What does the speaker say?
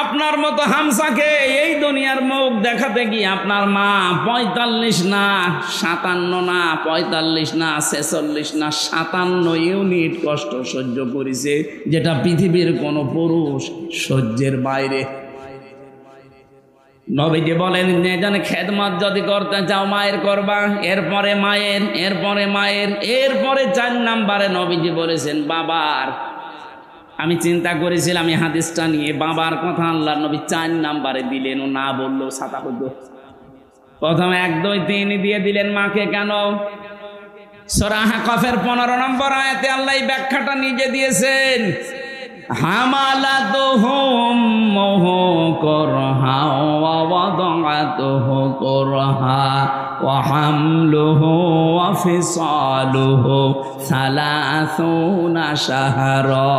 আপনার মতো হামসাকে এই দুনিয়ার মুখ দেখাতে গিয়ে আপনার মা ৪৫ না ৫৭ না ৪৫ না ৪৬ না ৫৭ ইউনিট কষ্ট সহ্য করেছে, যেটা পৃথিবীর কোন পুরুষ সহ্যের বাইরে। নবীজি বলেন, যেখানে খেদমত যদি করতে চাও মায়ের করবা, এরপরে মায়ের, এরপরে মায়ের, এরপরে ৪ নাম্বারে নবীজি বলেছেন বাবার। আমি চিন্তা করেছিলাম এই হাদিসটা নিয়ে, বাবার কথা আল্লাহর নবী ৪ নাম্বারে দিলেন, ও না বললেও ছাতা হতো। প্রথমে ১, ২, ৩ দিয়ে দিলেন মাকে। কেন? সূরা আহকাফের ১৫ নম্বর আয়াতে আল্লাহ এই ব্যাখ্যাটা নিজে দিয়েছেন। হামালাতুহু উম্মুহু কুরহা ওয়া ওয়াদাআতুহু কুরহা ওয়া হামলুহু ওয়া ফিসালুহু ৩০ শাহরা।